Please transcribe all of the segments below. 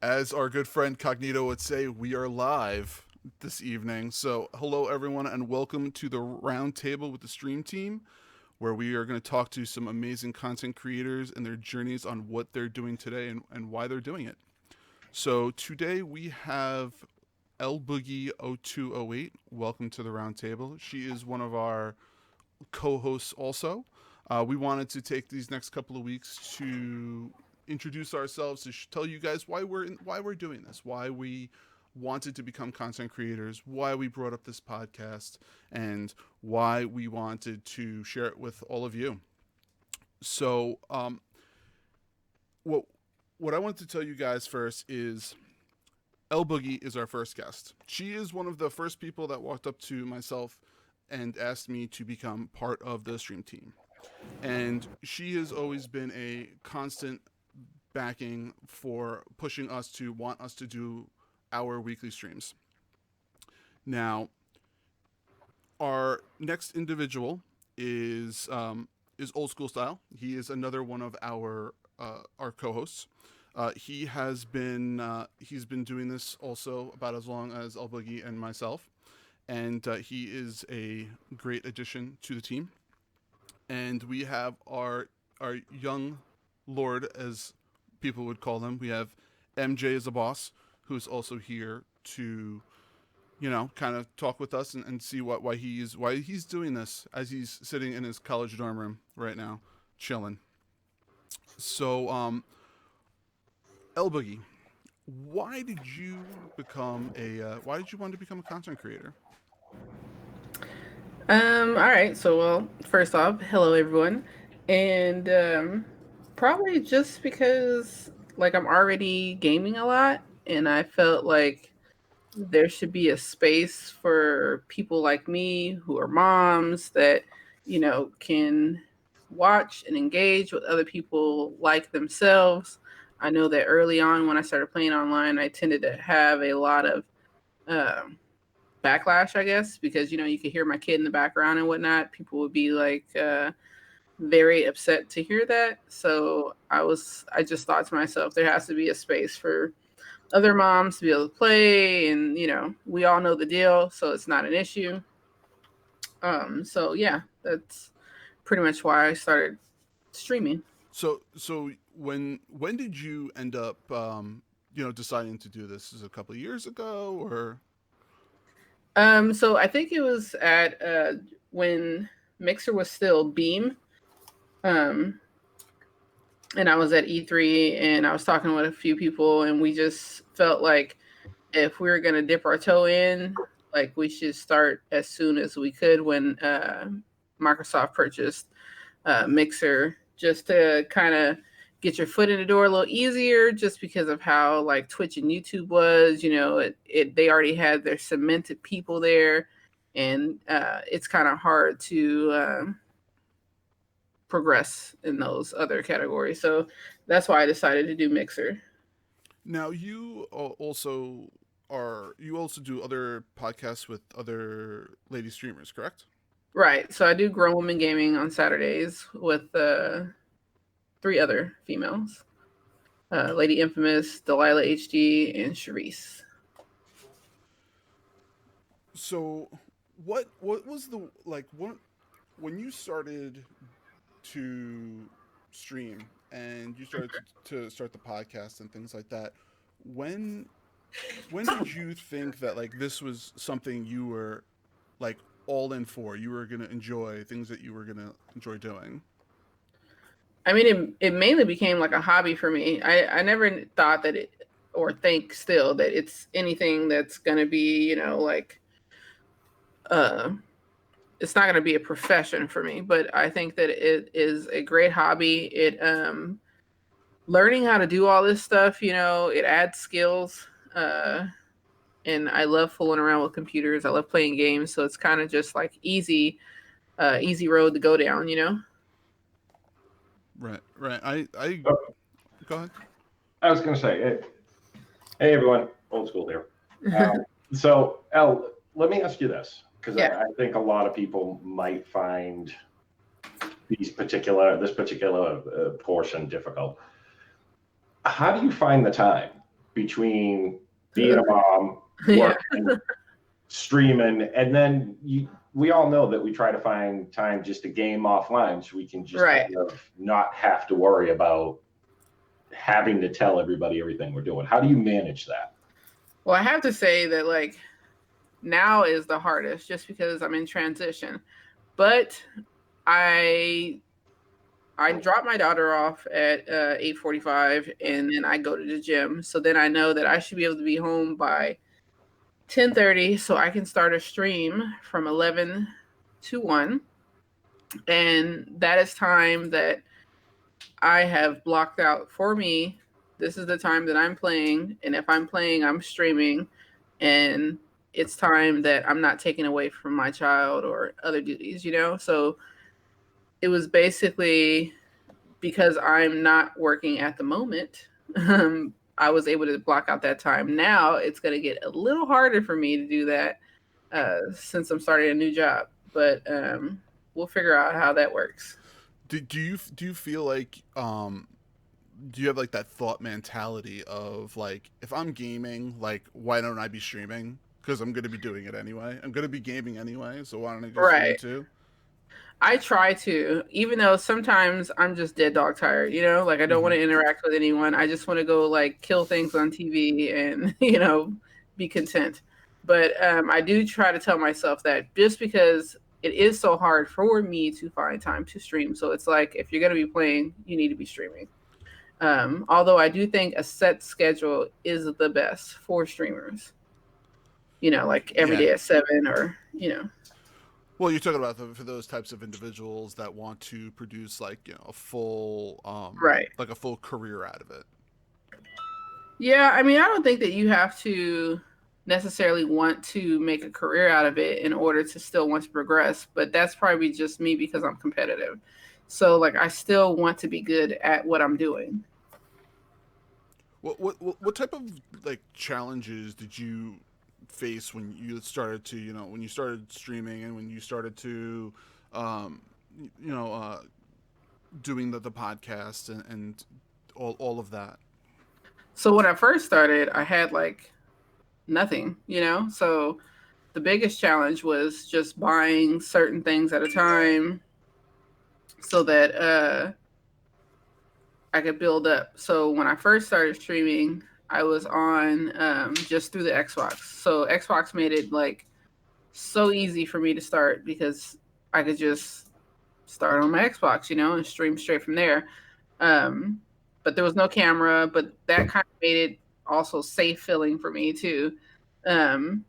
As our good friend Cognito would say, we are live this evening. So, hello everyone, and welcome to the Roundtable with the Stream Team, where we are going to talk to some amazing content creators and their journeys on what they're doing today and why they're doing it. So, today we have Lboogie0208. Welcome to the Roundtable. She is one of our co-hosts also. We wanted to take these next couple of weeks to introduce ourselves, to tell you guys why we're doing this, why we wanted to become content creators, why we brought up this podcast, and why we wanted to share it with all of you. So, what what I want to tell you guys first is El Boogie is our first guest. She is one of the first people that walked up to myself and asked me to become part of the stream team. And she has always been a constant backing for pushing us to want us to do our weekly streams. Now, our next individual is old school style. He is another one of our co-hosts. He's been doing this also about as long as El Boogie and myself, and he is a great addition to the team. And we have our young lord, as people would call him. We have MJ as a boss, who's also here to, kind of talk with us and see why he's doing this as he's sitting in his college dorm room right now, chilling. So, El Boogie, why did you want to become a content creator? All right. Well, first off, hello everyone. And probably just because like I'm already gaming a lot and I felt like there should be a space for people like me who are moms that, can watch and engage with other people like themselves. I know that early on when I started playing online, I tended to have a lot of um backlash, I guess, because you could hear my kid in the background and whatnot. People would be like very upset to hear that. So I just thought to myself, there has to be a space for other moms to be able to play, and we all know the deal, so it's not an issue. So yeah, that's pretty much why I started streaming. So when did you end up deciding to do this? Is it a couple of years ago or So I think it was at when Mixer was still Beam. Um, and I was at E3 and I was talking with a few people, and we just felt like if we were going to dip our toe in, like we should start as soon as we could when Microsoft purchased Mixer, just to kind of get your foot in the door a little easier, just because of how like Twitch and YouTube was. They already had their cemented people there, and it's kind of hard to progress in those other categories. So that's why I decided to do Mixer. now you also do other podcasts with other lady streamers, correct? Right. So I do Grown Woman Gaming on Saturdays with three other females: Lady Infamous, Delilah HD, and Sharice. So what was the like what when you started to stream and you started to start the podcast and things like that, when when did you think that like this was something you were like all in for? You were gonna enjoy things that you were gonna enjoy doing. I mean, it mainly became like a hobby for me. I never thought that it, or think still, that it's anything that's going to be, like, uh, it's not going to be a profession for me. But I think that it is a great hobby. Learning how to do all this stuff, it adds skills. And I love fooling around with computers. I love playing games. So it's kind of just like easy road to go down. Right. I Oh, go ahead. I was going to say, hey everyone, old school here. So, El, let me ask you this, because Yeah. I think a lot of people might find this particular portion difficult. How do you find the time? between being a mom, working, streaming, and then we all know that we try to find time just to game offline so we can just kind of not have to worry about having to tell everybody everything we're doing. How do you manage that? Well, I have to say that like now is the hardest just because I'm in transition. But I drop my daughter off at 8:45 and then I go to the gym. So then I know that I should be able to be home by 10:30 so I can start a stream from 11 to 1. And that is time that I have blocked out for me. This is the time that I'm playing. And if I'm playing, I'm streaming. And it's time that I'm not taking away from my child or other duties, you know? So it was basically because I'm not working at the moment. I was able to block out that time. Now it's going to get a little harder for me to do that since I'm starting a new job. But we'll figure out how that works. Do you feel like do you have like that thought mentality of like, if I'm gaming, like why don't I be streaming? Because I'm going to be doing it anyway. I'm going to be gaming anyway, so why don't I just stream too? I try to, even though sometimes I'm just dead dog tired, you know, like I don't want to interact with anyone. I just want to go like kill things on TV and, you know, be content. But I do try to tell myself that just because it is so hard for me to find time to stream. So it's like, if you're going to be playing, you need to be streaming. Although I do think a set schedule is the best for streamers, you know, like every day at 7 or, you know. Well, you're talking about for those types of individuals that want to produce like, you know, a full, like a full career out of it. Yeah. I mean, I don't think that you have to necessarily want to make a career out of it in order to still want to progress, but that's probably just me because I'm competitive. So like, I still want to be good at what I'm doing. What type of like challenges did you face when you started to, you know, when you started streaming and when you started to, doing the podcast and all of that? So when I first started, I had like nothing, you know? So the biggest challenge was just buying certain things at a time so that I could build up. So when I first started streaming, I was on just through the Xbox. So Xbox made it like so easy for me to start because I could just start on my Xbox, you know, and stream straight from there. But there was no camera, but that kind of made it also safe feeling for me too. And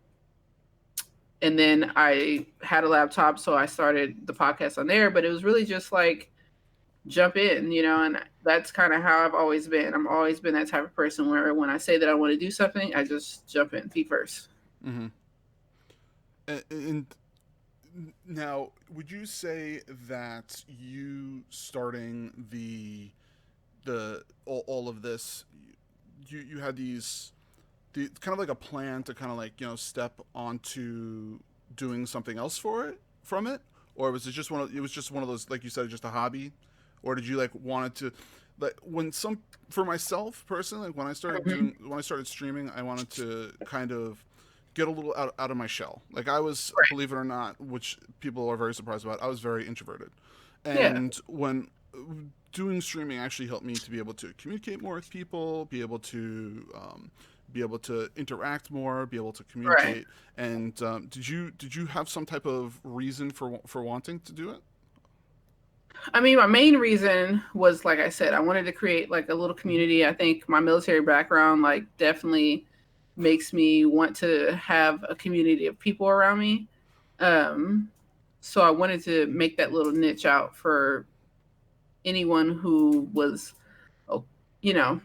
then I had a laptop, so I started the podcast on there, but it was really just like jump in, you know, and that's kind of how I've always been. I've always been that type of person where when I say that I want to do something, I just jump in feet first. Mm-hmm. And now, would you say that you starting all of this, you had the kind of like a plan to kind of like, you know, step onto doing something else from it, or was it just one of those, like you said, just a Hobby? Or did you like wanted to, like for myself personally, like when I started streaming, I wanted to kind of get a little out of my shell. Like I was, believe it or not, which people are very surprised about, I was very introverted. And when doing streaming actually helped me to be able to communicate more with people, be able to interact more, be able to communicate. And did you have some type of reason for wanting to do it? I mean, my main reason was, like I said, I wanted to create like a little community. I think my military background like definitely makes me want to have a community of people around me. So I wanted to make that little niche out for anyone who was, you know,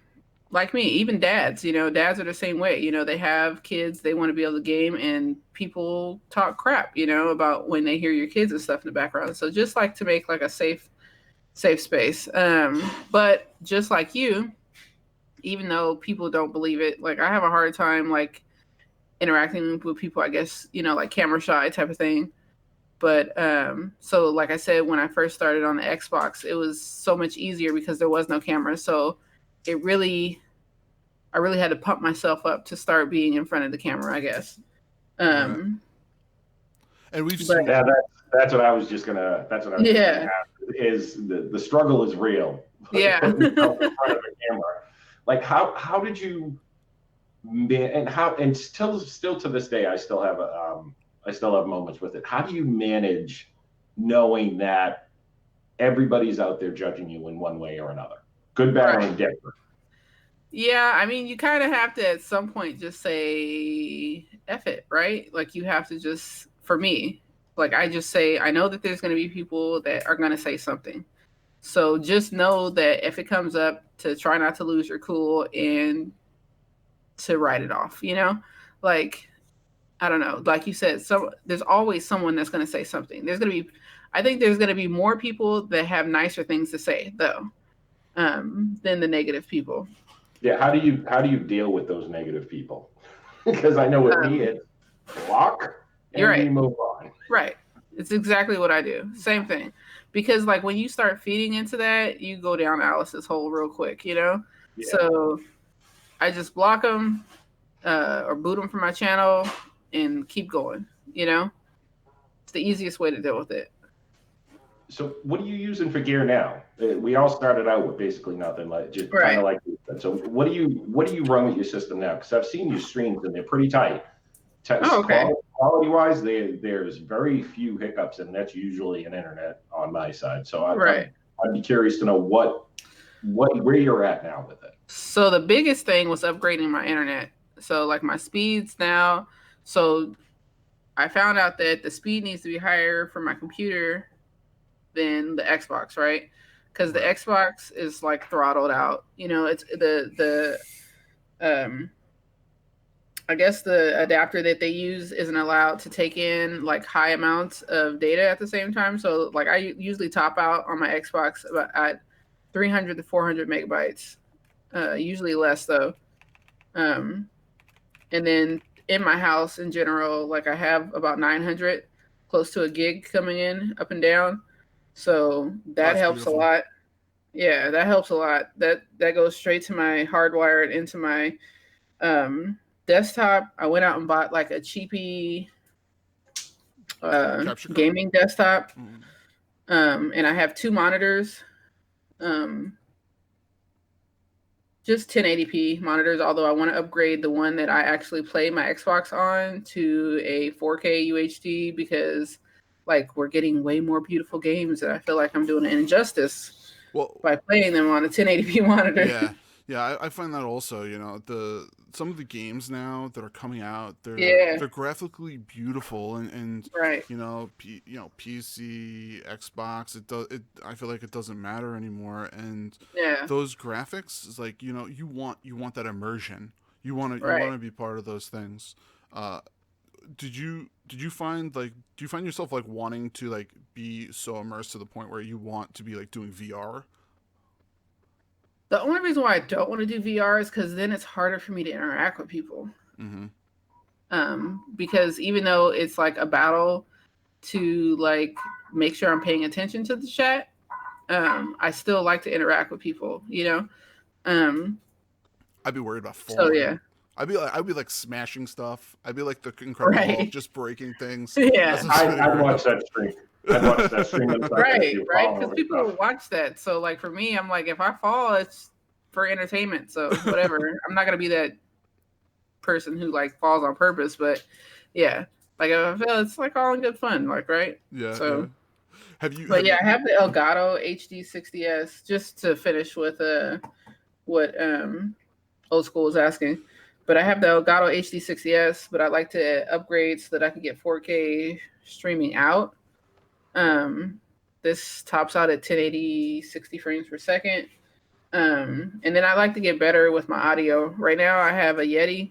like me, even dads, you know, dads are the same way. You know, they have kids, they want to be able to game, and people talk crap, you know, about when they hear your kids and stuff in the background. So just like to make like a safe space. But just like you, even though people don't believe it, like I have a hard time like interacting with people, I guess, you know, like camera shy type of thing. But so like I said, when I first started on the Xbox, it was so much easier because there was no camera. So it really I really had to pump myself up to start being in front of the camera, I guess. Right. And we've but- seen. Yeah, that's what I was just gonna. That's what I was just gonna ask. Is the struggle is real? Yeah. Putting yourself in front of the camera. Like how did you and still to this day I still have moments with it. How do you manage knowing that everybody's out there judging you in one way or another, good, bad, or indifferent? Yeah, I mean, you kind of have to at some point just say F it, right? Like you have to just, for me, like I just say, I know that there's going to be people that are going to say something. So just know that if it comes up, to try not to lose your cool and to write it off, you know? Like, I don't know. Like you said, there's always someone that's going to say something. I think there's going to be more people that have nicer things to say, though, than the negative people. Yeah, how do you deal with those negative people? Because I know with me it's block and we move on. Right. It's exactly what I do. Same thing. Because like when you start feeding into that, you go down Alice's hole real quick, you know? Yeah. So I just block them or boot them from my channel and keep going, you know? It's the easiest way to deal with it. So what are you using for gear now? We all started out with basically nothing, like just kind of like that. So what do you run with your system now? Because I've seen your streams and they're pretty tight. Quality wise, there's very few hiccups, and that's usually an internet on my side. So I'd be curious to know where you're at now with it. So the biggest thing was upgrading my internet. So like my speeds now. So I found out that the speed needs to be higher for my computer than the Xbox, right? Because the Xbox is like throttled out. You know, it's I guess the adapter that they use isn't allowed to take in like high amounts of data at the same time. So like I usually top out on my Xbox at 300 to 400 megabytes, usually less though. And then in my house in general, like I have about 900, close to a gig coming in up and down. So that helps a lot. Yeah, that helps a lot. That goes straight to my hardwired into my desktop. I went out and bought like a cheapy gaming desktop. And I have 2 monitors. Just 1080p monitors, although I want to upgrade the one that I actually play my Xbox on to a 4K UHD because like we're getting way more beautiful games and I feel like I'm doing an injustice by playing them on a 1080p monitor. Yeah, I find that also, you know, some of the games now that are coming out, they're graphically beautiful and you know, PC, Xbox, I feel like it doesn't matter anymore, and those graphics is like, you know, you want that immersion. You want to be part of those things. Do you find yourself like wanting to like be so immersed to the point where you want to be like doing VR? The only reason why I don't want to do VR is because then it's harder for me to interact with people. Because even though it's like a battle to like make sure I'm paying attention to the chat, I still like to interact with people, you know? I'd be worried about falling. So yeah. I'd be like smashing stuff. I'd be like the Incredible Hulk, just breaking things. Yeah. I'd watch that stream. Right, because people will watch that. So like for me, I'm like, if I fall, it's for entertainment. So whatever. I'm not gonna be that person who like falls on purpose, but yeah, like I feel it's like all in good fun, like right. Yeah. So I have the Elgato HD60S just to finish with what Old School was asking. But I have the Elgato HD60S, but I'd like to upgrade so that I can get 4K streaming out. This tops out at 1080, 60 frames per second. And then I like to get better with my audio. Right now I have a Yeti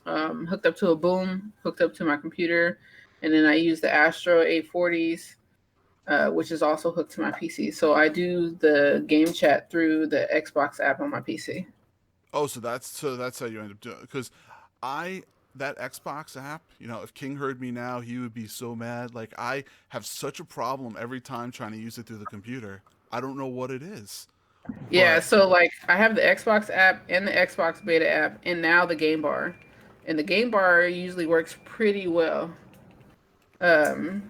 hooked up to a boom, hooked up to my computer. And then I use the Astro 840s, which is also hooked to my PC. So I do the game chat through the Xbox app on my PC. Oh, so that's how you end up doing it. Because that Xbox app, you know, if King heard me now, he would be so mad. Like, I have such a problem every time trying to use it through the computer. I don't know what it is. Yeah, But so like I have the Xbox app and the Xbox beta app and now the game bar. And the game bar usually works pretty well. Um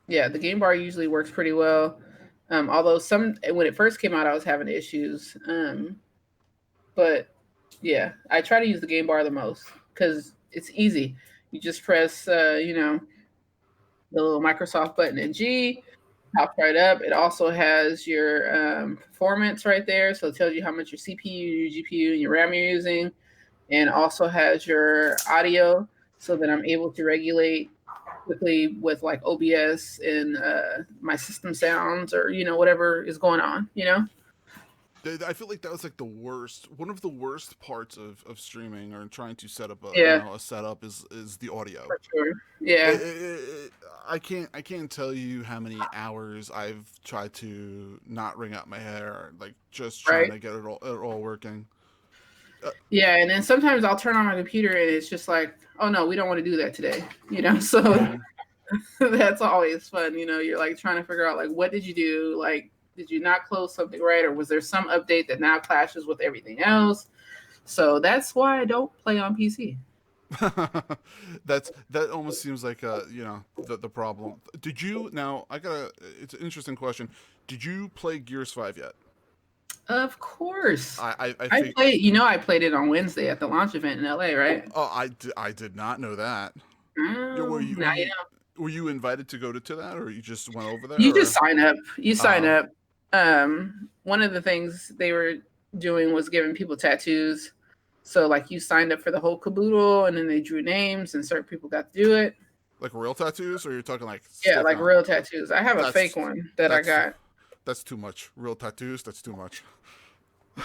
yeah, the game bar usually works pretty well. Although some when it first came out I was having issues. But yeah, I try to use the game bar the most cuz it's easy. You just press the little Microsoft button in G, pops right up. It also has your performance right there, so it tells you how much your CPU, your GPU, and your RAM you're using, and also has your audio, so that I'm able to regulate quickly with like OBS and my system sounds or whatever is going on. I feel like that was like one of the worst parts of streaming or trying to set up Yeah, a setup is the audio. for sure. It, Yeah, it, I can't tell you how many hours I've tried to not wring out my hair, like just trying right. to get it all working. Uh, Yeah, and then sometimes I'll turn on my computer and it's just like, oh no, we don't want to do that today. So mhm. that's always fun. You're like trying to figure out like what did you do? Like, did you not close something right, or was there some update that now clashes with everything else? So that's why I don't play on PC. That almost seems like the problem. Did you now? It's an interesting question. Did you play Gears 5 yet? Of course. I I think. played, I played it on Wednesday at the launch event in LA, right? Oh, I did not know that. Oh, now you know. Were you invited to go to that, or you just went over there? You just Or sign up. You sign uh, up. One of the things they were doing was giving people tattoos. So like you signed up for the whole caboodle, and then they drew names, and certain people got to do it. like real tattoos, or you're talking like Yeah, stick like on? real tattoos. I have a fake That's one that I that's got. that's too much. Real tattoos. That's too much.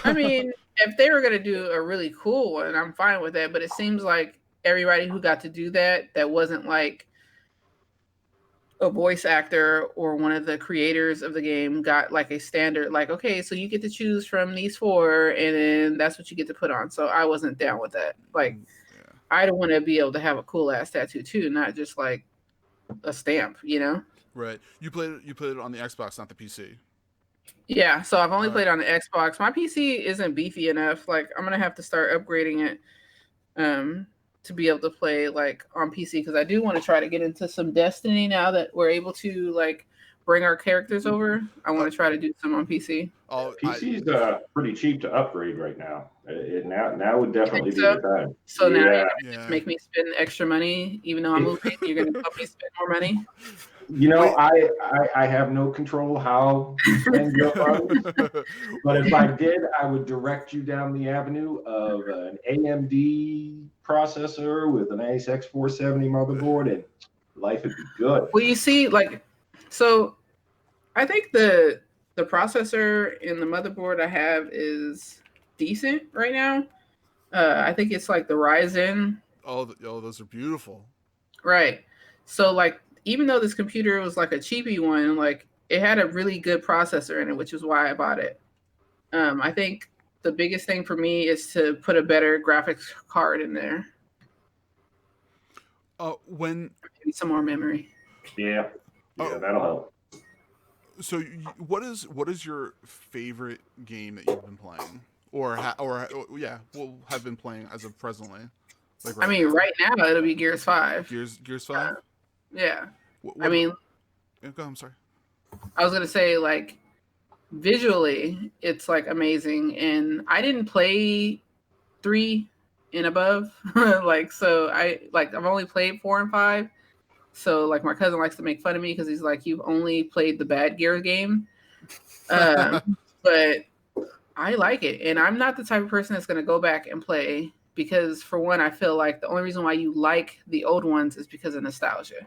I mean, if they were gonna do a really cool one, I'm fine with that. But it seems like everybody who got to do that wasn't like a voice actor or one of the creators of the game got like a standard, like, okay, so you get to choose from these four, and then that's what you get to put on. So I wasn't down with that. Like, Yeah. I don't want to be able to have a cool ass tattoo too, not just like a stamp. Right. You played it on the Xbox, not the PC. Yeah, so I've only All right. played on the Xbox. My PC isn't beefy enough. Like, I'm gonna have to start upgrading it um to be able to play like on PC, because I do want to try to get into some Destiny now that we're able to like bring our characters over. I Uh, want to try to do some on PC. oh, I PC's pretty cheap to upgrade right now. Now would You think definitely be so? the time. So now you're Yeah, gonna just yeah. make me spend extra money, even though I'm moving. You're gonna help me spend more money. you know, Wait. I have no control how you spend your funds, but if I did, I would direct you down the avenue of an AMD processor with a nice X470 motherboard, and life would be good. Well, you see, like, so I think the processor and the motherboard I have is decent right now. I think it's like the Ryzen. Oh, those are beautiful. Right. So like even though this computer was like a cheapy one, like it had a really good processor in it, which is why I bought it. I think the biggest thing for me is to put a better graphics card in there. When Maybe some more memory. Yeah, uh, yeah, that'll help. so what is your favorite game that you've been playing, or yeah, well, have been playing as of presently, like I right mean, now? right now it'll be Gears 5. Gears Uh, 5. yeah. I What? mean, Yeah, go. I'm sorry. I was gonna say like visually it's like amazing, and I didn't play 3 and above. Like, so I've only played 4 and 5. So like my cousin likes to make fun of me because he's like, you've only played the bad Gear game. But I like it, and I'm not the type of person that's going to go back and play, because for one, I feel like the only reason why you like the old ones is because of nostalgia.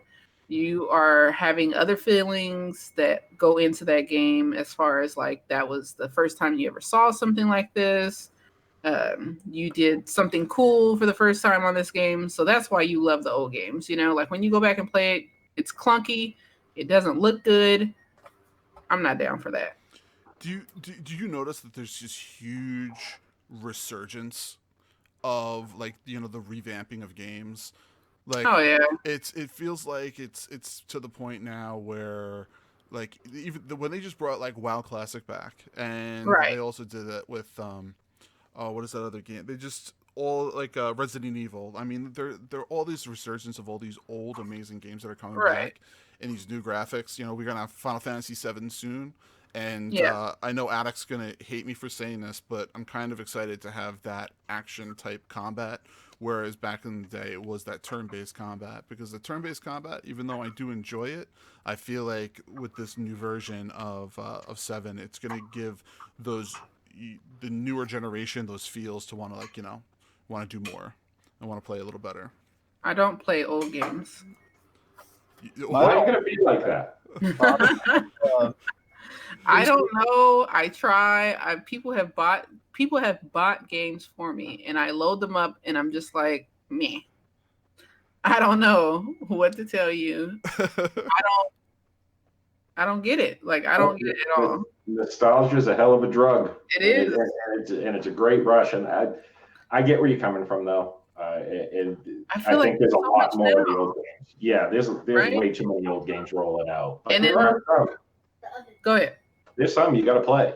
You are having other feelings that go into that game, as far as like that was the first time you ever saw something like this. You did something cool for the first time on this game, so that's why you love the old games. Like when you go back and play it, it's clunky, it doesn't look good. I'm not down for that. Do you notice that there's this huge resurgence of like the revamping of games? Like Oh yeah. it feels like it's to the point now where like even when they just brought like WoW Classic back, and Right. they also did it with what is that other game? They just all like Resident Evil. I mean, they're all these resurgence of all these old amazing games that are coming Right. back, and these new graphics. You know, we're gonna have Final Fantasy VII soon, and Yeah. I know Addict's gonna hate me for saying this, but I'm kind of excited to have that action type combat. Whereas back in the day, it was that turn-based combat, because the turn-based combat, even though I do enjoy it, I feel like with this new version of Seven, it's gonna give those the newer generation those feels to want to like want to do more and want to play a little better. I don't play old games. Why are you gonna be like that? I don't know. I try. People have bought games for me, and I load them up, and I'm just like, meh. I don't know what to tell you. I don't get it. Like, I don't get it at all. Nostalgia is a hell of a drug. It is, and it's a great rush. And I get where you're coming from, though. And I think there's a lot more of the old games. Yeah, there's way too many old games rolling out. But and then, go ahead. There's some you got to play.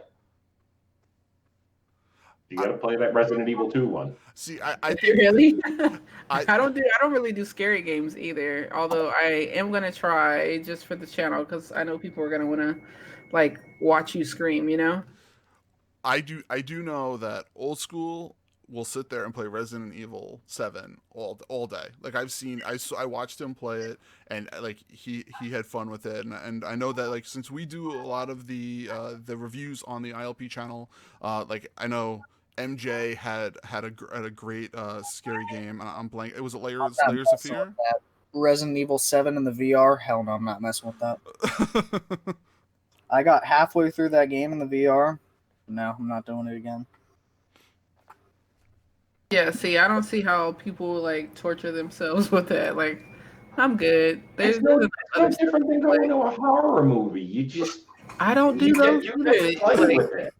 You got to play that Resident Evil 2 one. See, I really, I don't really do scary games either. Although I am gonna try just for the channel because I know people are gonna want to like watch you scream. You know. I do know that old school will sit there and play Resident Evil 7 all day. Like I watched him play it, and like he had fun with it, and I know that like since we do a lot of the reviews on the ILP channel, like I know MJ had a great scary game. I'm blank. It was Layers of Fear. Resident Evil 7 in the VR. Hell no, I'm not messing with that. I got halfway through that game in the VR. No, I'm not doing it again. Yeah, see, I don't see how people like torture themselves with that. Like, I'm good. There's no different than going to a horror movie. You just I don't do those either.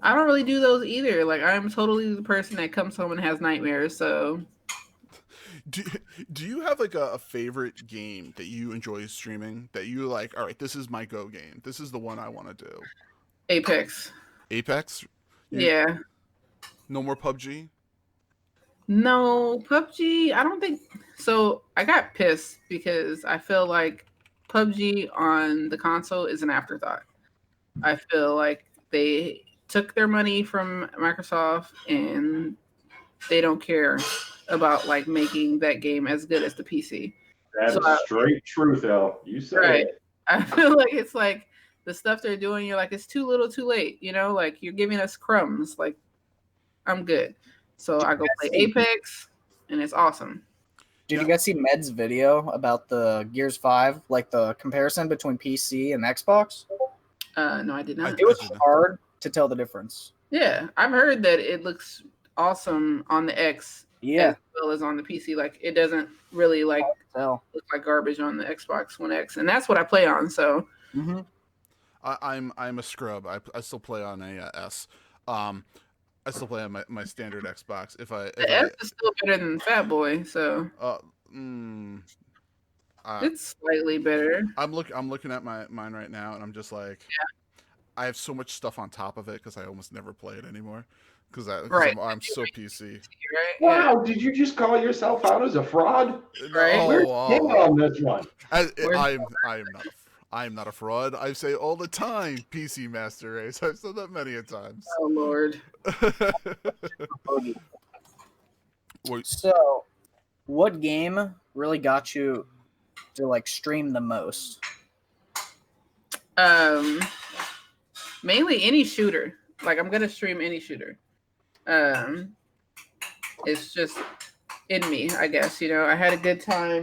I don't really do those either. Like, I'm totally the person that comes home and has nightmares. So, do you have like a favorite game that you enjoy streaming that you like? All right, this is my go game. This is the one I want to do. Apex. Apex? Yeah. No more PUBG? No, PUBG, I don't think so. I got pissed because I feel like PUBG on the console is an afterthought. I feel like they took their money from Microsoft and they don't care about like making that game as good as the PC. That's straight truth, El. You said it. I feel like it's like the stuff they're doing, you're like, it's too little too late, you know, like you're giving us crumbs. Like, I'm good. So I go play Apex and it's awesome. Did you guys see Med's video about the Gears 5, like the comparison between PC and Xbox? No, I did not. It was hard to tell the difference. Yeah, I've heard that it looks awesome on the X as well as on the PC. Like, it doesn't really like look like garbage on the Xbox One X, and that's what I play on. So I'm a scrub. I still play on a S. I still play on my standard Xbox. The S is still better than Fat Boy, so it's slightly better. I'm looking at mine right now, and I'm just like, I have so much stuff on top of it because I almost never play it anymore because I'm so PC. Right? Wow, did you just call yourself out as a fraud? Right? On this one. I am not a fraud. I say all the time, PC Master Race. I've said that many a times. Oh Lord. So, what game really got you to like stream the most? Mainly any shooter. Like, I'm gonna stream any shooter. It's just in me, I guess. You know, I had a good time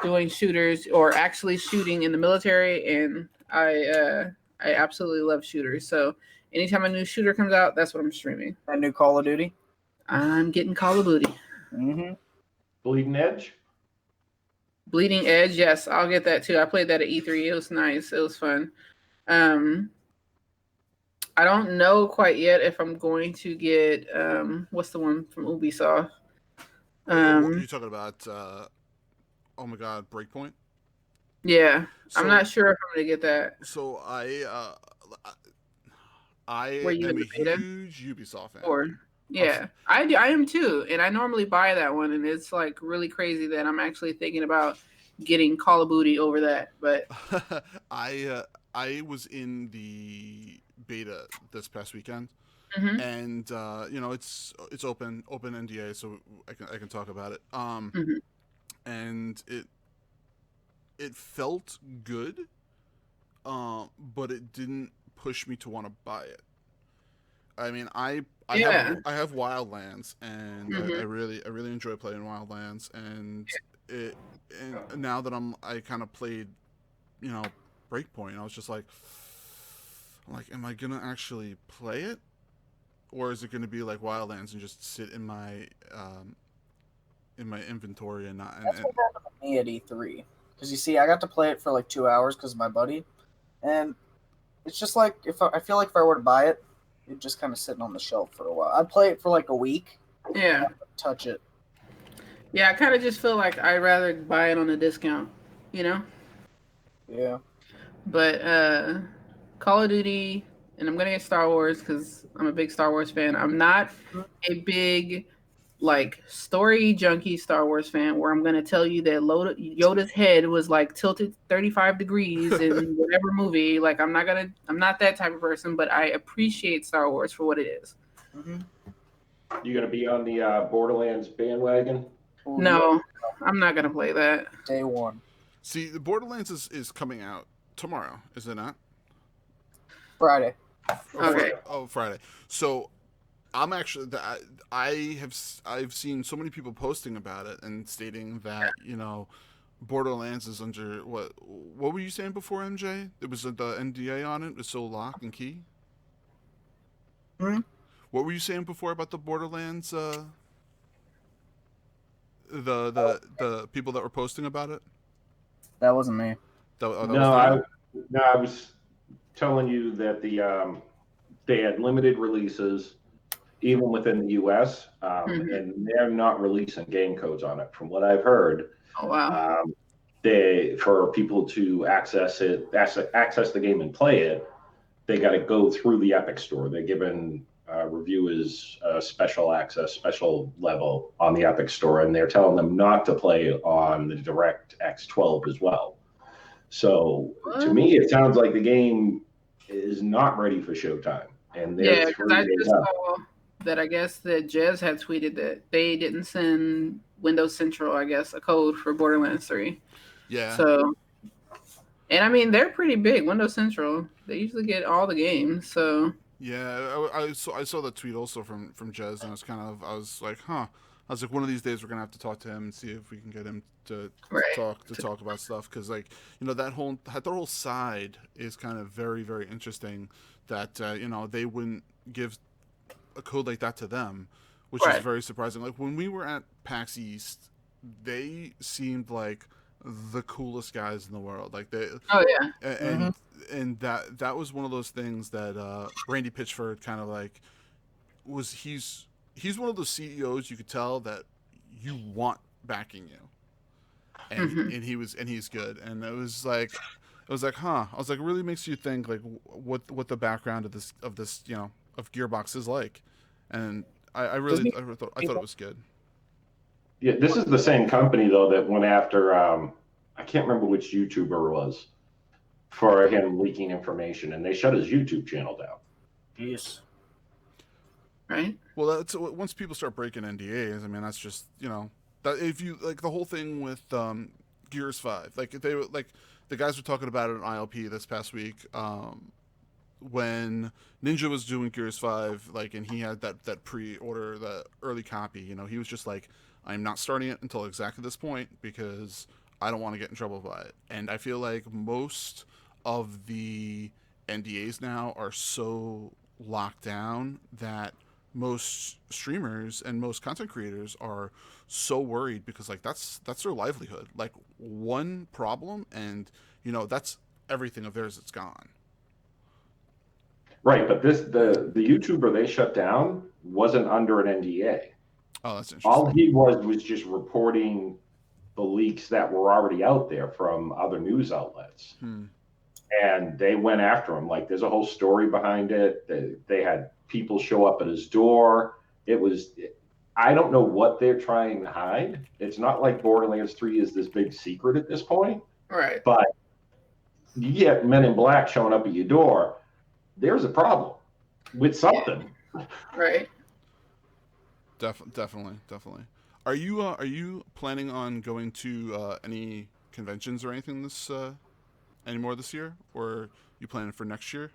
doing shooters or actually shooting in the military, and I absolutely love shooters. So anytime a new shooter comes out, that's what I'm streaming. A new Call of Duty? I'm getting Call of Duty. Mm-hmm. Bleeding Edge? Bleeding Edge, yes, I'll get that too. I played that at E3. It was nice. It was fun. I don't know quite yet if I'm going to get what's the one from Ubisoft? What are you talking about? Oh my God, Breakpoint? Yeah, So, I'm not sure if I'm gonna get that. So I Were you in am a the beta? huge Ubisoft fan. Or yeah, I do. I am too, and I normally buy that one, and it's like really crazy that I'm actually thinking about getting Call of Duty over that. But I was in the beta this past weekend, mhm, and it's open NDA, so I can talk about it. mhm. And it felt good, but it didn't push me to want to buy it. I mean, Yeah, I have Wildlands, and mhm. I really enjoy playing Wildlands, and it and now that I kind of played, you know, Breakpoint, I was just like, am I gonna actually play it, or is it gonna be like Wildlands and just sit in my inventory and not? That's what happened to me at E3. Because you see, I got to play it for like 2 hours because of my buddy, and it's just like I feel like if I were to buy it, it'd just kind of sitting on the shelf for a while. I'd play it for like a week, Yeah, touch it. yeah. I kind of just feel like I'd rather buy it on a discount, you know. Yeah. But Call of Duty, and I'm gonna get Star Wars because I'm a big Star Wars fan. I'm not a big like story junkie Star Wars fan where I'm gonna tell you that Yoda's head was like tilted 35 degrees in whatever movie. Like I'm not that type of person, but I appreciate Star Wars for what it is. Mm-hmm. You gonna be on the Borderlands bandwagon? Ooh, No, yeah. I'm not gonna play that. Day one. See, the Borderlands is coming out tomorrow, is it not? Friday. Okay. Friday. So I'm actually I've seen so many people posting about it and stating that Borderlands is under what were you saying before, MJ? It was the NDA on it was so lock and key. Hmm? What were you saying before about the Borderlands? The people that were posting about it. That wasn't me. That was I was telling you that they had limited releases even within the U.S. And they're not releasing game codes on it. From what I've heard, Oh wow. For people to access the game and play it, they got to go through the Epic Store. They're given reviewers special access, special level on the Epic Store, and they're telling them not to play on the DirectX 12 as well. So to me, it sounds like the game is not ready for Showtime, and they're 3 I days just up. saw that I guess that Jez had tweeted that they didn't send Windows Central, I guess, a code for Borderlands 3. Yeah. So, and I mean, they're pretty big. Windows Central, they usually get all the games. So yeah, I saw the tweet also from Jez, and I was like, huh. I was like, one of these days we're gonna have to talk to him and see if we can get him to talk about stuff, because that whole side is kind of very, very interesting. That they wouldn't give a code like that to them, which is very surprising. Like when we were at PAX East, they seemed like the coolest guys in the world. Like they, and that was one of those things that Randy Pitchford kind of like was. He's one of those CEOs you could tell that you want backing you, and he's good. And it was like, huh. I was like, it really makes you think like what the background of this of Gearbox is like, and I thought it was good. Yeah, this is the same company though that went after I can't remember which YouTuber it was for him leaking information, and they shut his YouTube channel down. Yes. right. Well, that's once people start breaking NDAs. I mean, that's just that if you like the whole thing with Gears 5, like if they like the guys were talking about it on ILP this past week. When Ninja was doing Gears 5, like, and he had that pre-order, the early copy, he was just like, I'm not starting it until exactly this point because I don't want to get in trouble by it. And I feel like most of the NDAs now are so locked down that most streamers and most content creators are so worried because like that's their livelihood. Like one problem and that's everything of theirs that's gone. Right, but the YouTuber they shut down wasn't under an NDA. Oh, that's interesting. All he was just reporting the leaks that were already out there from other news outlets. And they went after him. Like, there's a whole story behind it. They had people show up at his door. I don't know what they're trying to hide. It's not like Borderlands 3 is this big secret at this point. Right. But you get Men in Black showing up at your door, there's a problem with something. Right. Definitely. Are you planning on going to any conventions or anything anymore this year, or you planning for next year?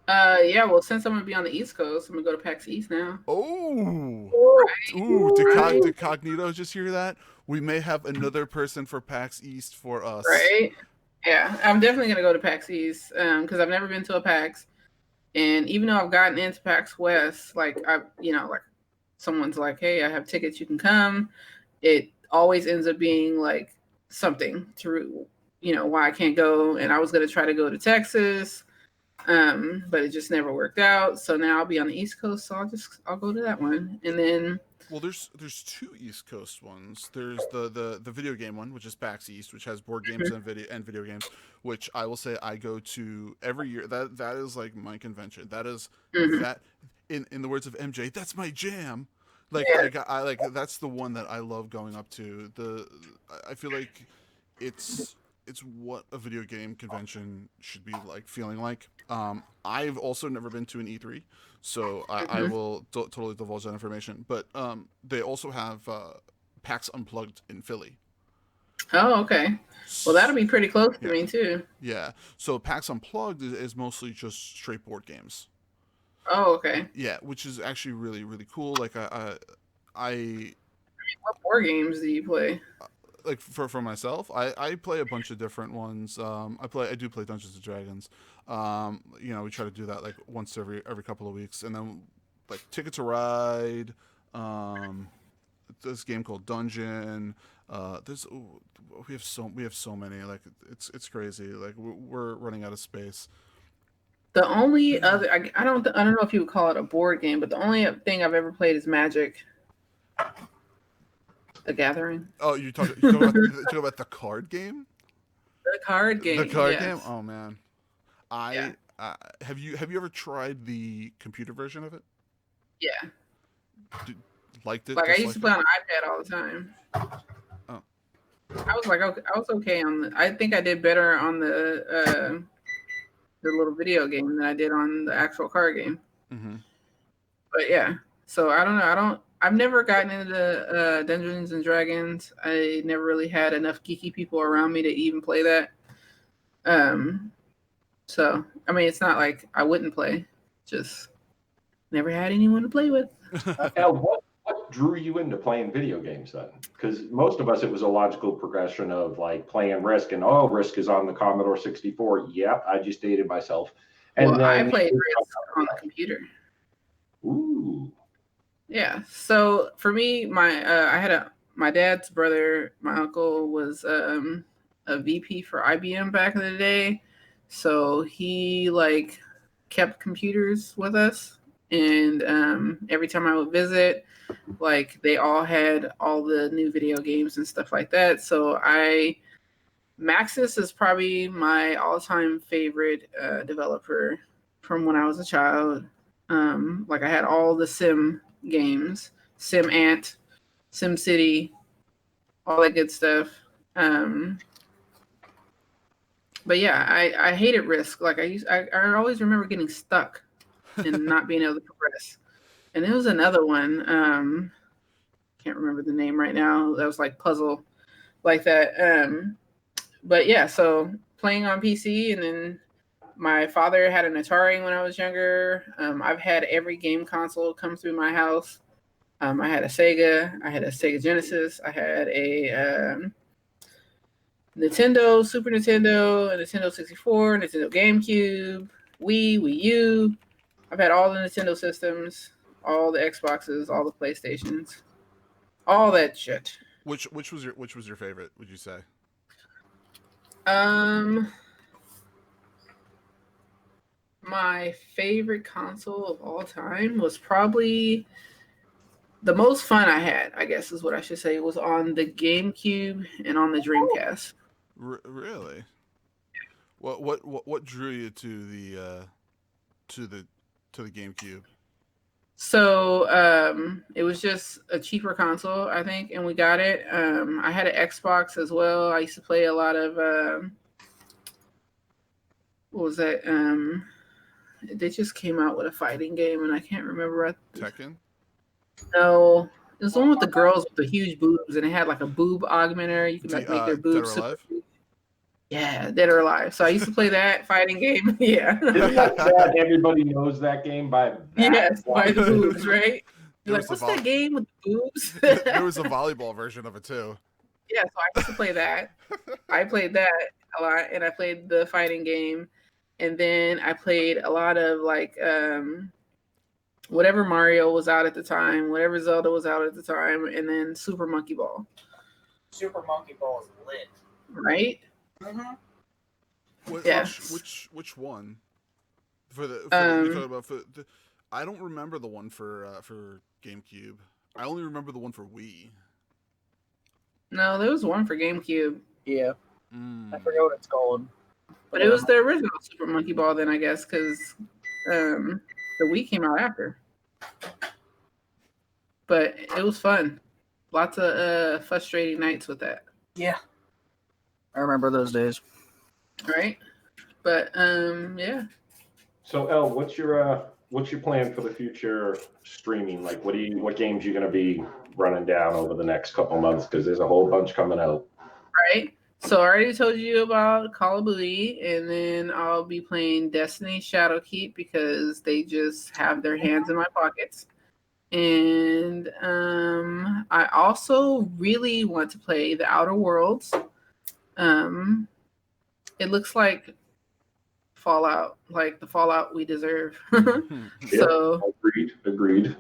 Yeah. Well, since I'm gonna be on the East Coast, I'm gonna go to PAX East now. Oh. Right. Ooh. Did Cognito just hear that? We may have another person for PAX East for us. Right. Yeah, I'm definitely gonna go to PAX East because I've never been to a PAX, and even though I've gotten into PAX West, like someone's like, "Hey, I have tickets, you can come." It always ends up being like something to, why I can't go. And I was gonna try to go to Texas, but it just never worked out. So now I'll be on the East Coast, so I'll go to that one, and then. Well, there's two East Coast ones. There's the video game one, which is PAX East, which has board games and video games, which I will say I go to every year. That is like my convention. That is that in the words of MJ, that's my jam. I that's the one that I love going up to. I feel like it's what a video game convention should be like, feeling like. I've also never been to an E3, so I will totally divulge that information. But they also have PAX Unplugged in Philly. Oh, okay. Well, that'll be pretty close to me too. Yeah. So PAX Unplugged is mostly just straight board games. Oh, okay. Yeah, which is actually really, really cool. Like what board games do you play? Like for myself, I play a bunch of different ones. I do play Dungeons and Dragons. We try to do that like once every couple of weeks, and then like Ticket to Ride. This game called Dungeon. We have so many. Like it's crazy. Like we're running out of space. The only other I don't know if you would call it a board game, but the only thing I've ever played is Magic. The Gathering. Oh, you talk about the card game? The card game. The card yes. game? Oh man. Have you ever tried the computer version of it? Yeah. Liked it? Like I used to play on an iPad all the time. Oh. I was okay on the. I think I did better on the little video game than I did on the actual card game. Mm-hmm. But yeah, so I don't know. I've never gotten into Dungeons and Dragons. I never really had enough geeky people around me to even play that. So I mean, it's not like I wouldn't play. Just never had anyone to play with. Now, what drew you into playing video games then? Because most of us, it was a logical progression of like playing Risk, and Risk is on the Commodore 64. Yep, I just dated myself. And then I played Risk on the computer. Ooh. Yeah. So for me, my dad's brother, my uncle was a VP for IBM back in the day. So he like kept computers with us, and every time I would visit, like they all had all the new video games and stuff like that. So Maxis is probably my all-time favorite developer from when I was a child. Like I had all the Sim games, Sim Ant, Sim City, all that good stuff. But yeah, I hated Risk. Like I always remember getting stuck and not being able to progress. And there was another one, can't remember the name right now. That was like puzzle, like that. But yeah, so playing on PC, and then my father had an Atari when I was younger. I've had every game console come through my house. I had a Sega. I had a Sega Genesis. I had a Nintendo, Super Nintendo, a Nintendo 64, Nintendo GameCube, Wii U. I've had all the Nintendo systems, all the Xboxes, all the PlayStations, all that shit. Which was your favorite, would you say? My favorite console of all time was probably the most fun I had, I guess is what I should say, was on the GameCube and on the Dreamcast. Really? What drew you to the GameCube? So it was just a cheaper console, I think, and we got it. I had an Xbox as well. I used to play a lot of what was that? They just came out with a fighting game, and I can't remember. Tekken? No, it was the one with the girls with the huge boobs, and it had like a boob augmenter. You could like make their boobs. Dead or Alive? Yeah, Dead or Alive. So I used to play that fighting game. Yeah. Isn't that sad? Everybody knows that game by that. Yes, by the boobs, right? You're There like, was what's that game with the boobs? There was a volleyball version of it too. Yeah, so I used to play that. I played that a lot, and I played the fighting game, and then I played a lot of like whatever Mario was out at the time, whatever Zelda was out at the time, and then Super Monkey Ball. Super Monkey Ball is lit. Right? Mm-hmm. Which one? You're Um, talking about I don't remember the one for GameCube. I only remember the one for Wii. No, there was one for GameCube, Yeah, I forget what it's called. but it was the original Super Monkey Ball then, I guess, because the Wii came out after. But it was fun. Lots of frustrating nights with that. Yeah, I remember those days. Right? But yeah. So, El, what's your plan for the future streaming? Like, what games you gonna be running down over the next couple months? Because there's a whole bunch coming out. Right. So I already told you about Call of Duty, and then I'll be playing Destiny Shadowkeep because they just have their hands in my pockets. And I also really want to play The Outer Worlds. It looks like Fallout, like the Fallout we deserve. So Agreed.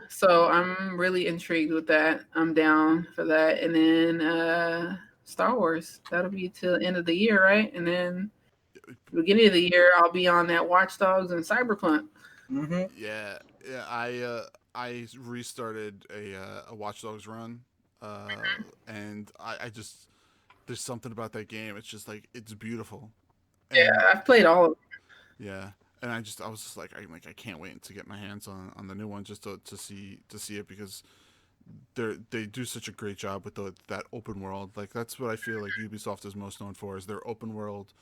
so I'm really intrigued with that. I'm down for that. And then Star Wars. That'll be till the end of the year, right? And then beginning of the year, I'll be on that Watch Dogs and Cyberpunk. Mm-hmm. Yeah. I restarted a Watch Dogs run, and I just there's something about that game. It's just like it's beautiful. And, Yeah, I've played all of them. yeah, and I was just like I can't wait to get my hands on the new one just to see it because they do such a great job with that open world. Like that's what I feel like Ubisoft is most known for is their open world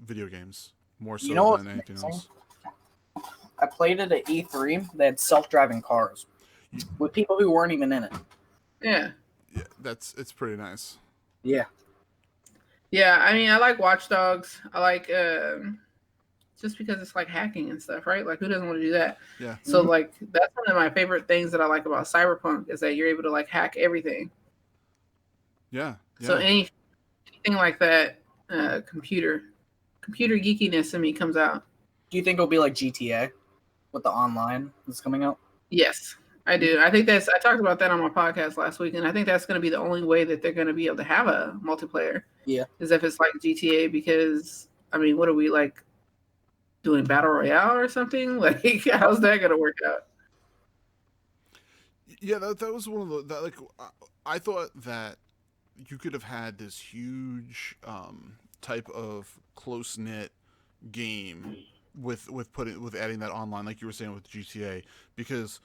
video games more so than anything else. I played it at E3. They had self-driving cars with people who weren't even in it. Yeah. Yeah, it's pretty nice. Yeah. Yeah, I mean, I like Watch Dogs. I like just because it's like hacking and stuff, right? Like, who doesn't want to do that? Yeah. So, like, that's one of my favorite things that I like about Cyberpunk is that you're able to like hack everything. Yeah. So anything like that, computer geekiness in me comes out. Do you think it'll be like GTA with the online that's coming out? Yes, I do. I think I talked about that on my podcast last week, and I think that's going to be the only way that they're going to be able to have a multiplayer. Yeah. Is if it's like GTA, because, I mean, what are we, like, doing Battle Royale or something? Like, how's that going to work out? Yeah, that was one of the, I thought that you could have had this huge type of close-knit game with adding that online, like you were saying with GTA, because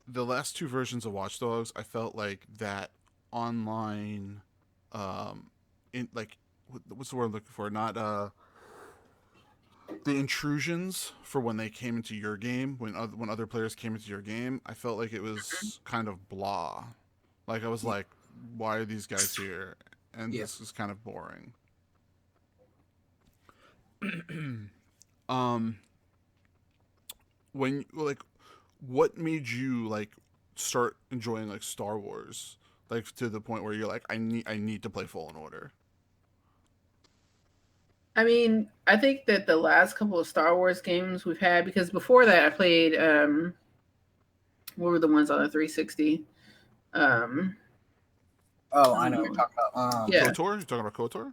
the last two versions of Watch Dogs, I felt like that online, in like what's the word I'm looking for? Not the intrusions for when they came into your game, when other players came into your game. I felt like it was kind of blah. Like I was like, why are these guys here? And this is kind of boring. When like, what made you like start enjoying like Star Wars, like to the point where you're like, I need to play Fallen Order? I mean, I think that the last couple of Star Wars games we've had, because before that I played, what were the ones on the 360? Oh, I know what you're talking about. Yeah. KOTOR? You're talking about KOTOR?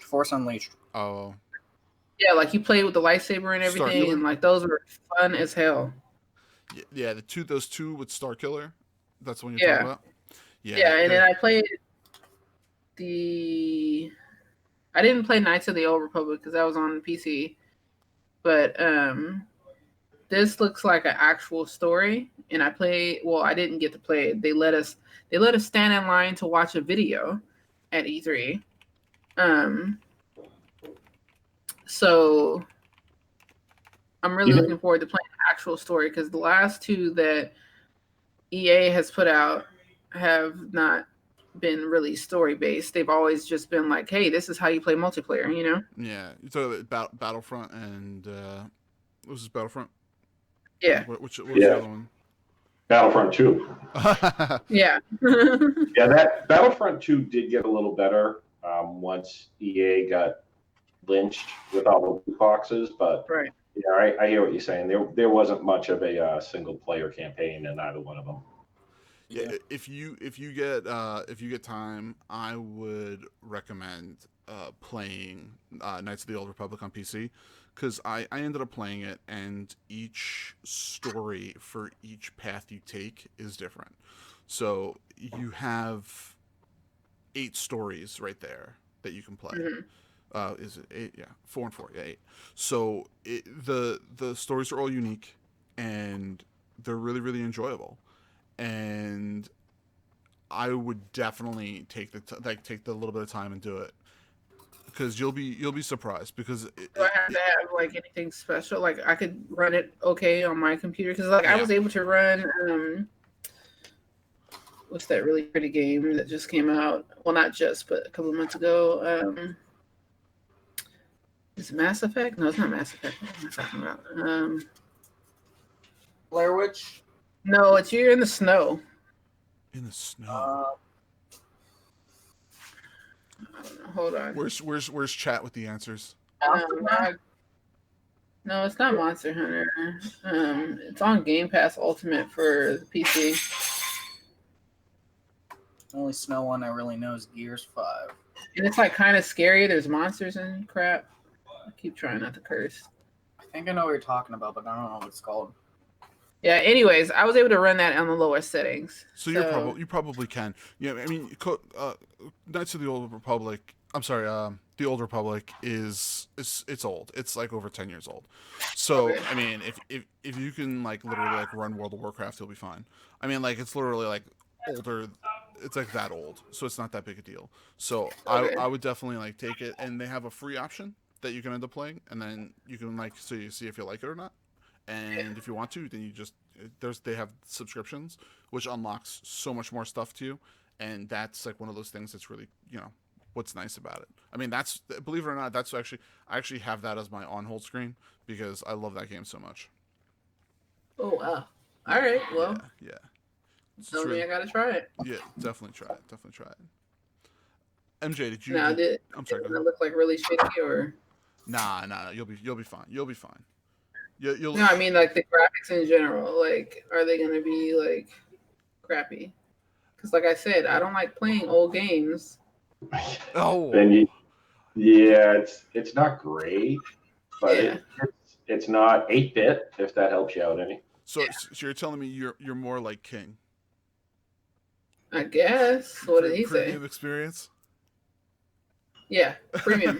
Force Unleashed. Oh. Yeah, like you played with the lightsaber and everything, and like those were fun as hell. Yeah, those two with Star Killer. That's the one you're Yeah. talking about? Yeah, and then I played I didn't play Knights of the Old Republic because that was on PC, but this looks like an actual story, and I didn't get to play it. They let us stand in line to watch a video at E3. So I'm really looking forward to playing the actual story because the last two that EA has put out have not been really story based. They've always just been like, hey, this is how you play multiplayer, you know? Yeah, you talking about Battlefront and what was this, Battlefront? Yeah. What was the other one? Battlefront 2. Yeah. Yeah, that Battlefront 2 did get a little better once EA got lynched with all the loot boxes, but right. yeah, I hear what you're saying. There wasn't much of a single player campaign in either one of them. Yeah, if you get time, I would recommend playing Knights of the Old Republic on PC, because I ended up playing it, and each story for each path you take is different. So you have 8 stories right there that you can play. Mm-hmm. Is it 8? Yeah, 4 and 4. Yeah, 8. So the stories are all unique, and they're really, really enjoyable. And I would definitely take the little bit of time and do it, because you'll be surprised. Because do I have to have like anything special? Like I could run it okay on my computer, because like I was able to run what's that really pretty game that just came out? Well, not just, but a couple of months ago. Is it Mass Effect? No, it's not Mass Effect. What am I talking about? Blair Witch? No, it's You're in the Snow. In the snow. I don't know. Hold on. Where's chat with the answers? No, it's not Monster Hunter. It's on Game Pass Ultimate for the PC. The only snow one I really know is Gears 5. And it's like kind of scary. There's monsters and crap. I keep trying not to curse. I think I know what you're talking about, but I don't know what it's called. Yeah, anyways, I was able to run that on the lowest settings. So you probably can. Yeah, I mean, Knights of the Old Republic. I'm sorry, the Old Republic it's old. It's like over 10 years old. So okay. I mean, if you can like literally like run World of Warcraft, you'll be fine. I mean, like it's literally like older. It's like that old, so it's not that big a deal. So okay. I would definitely like take it, and they have a free option that you can end up playing, and then you can like see if you like it or not. And if you want to, then they have subscriptions, which unlocks so much more stuff to you, and that's like one of those things that's really, what's nice about it. I mean, believe it or not, I actually have that as my on-hold screen because I love that game so much. Oh wow! All right, well, yeah. Tell me I gotta try it. Yeah, definitely try it. MJ, did you? I'm sorry. Did it look like really shitty or? Nah. You'll be fine. You'll be fine. No, I mean like the graphics in general. Like, are they gonna be like crappy? Because, like I said, I don't like playing old games. Oh. Then it's not great, but it's not 8-bit. If that helps you out any. So you're telling me you're more like King? I guess. What did he say? Premium experience. Yeah, premium.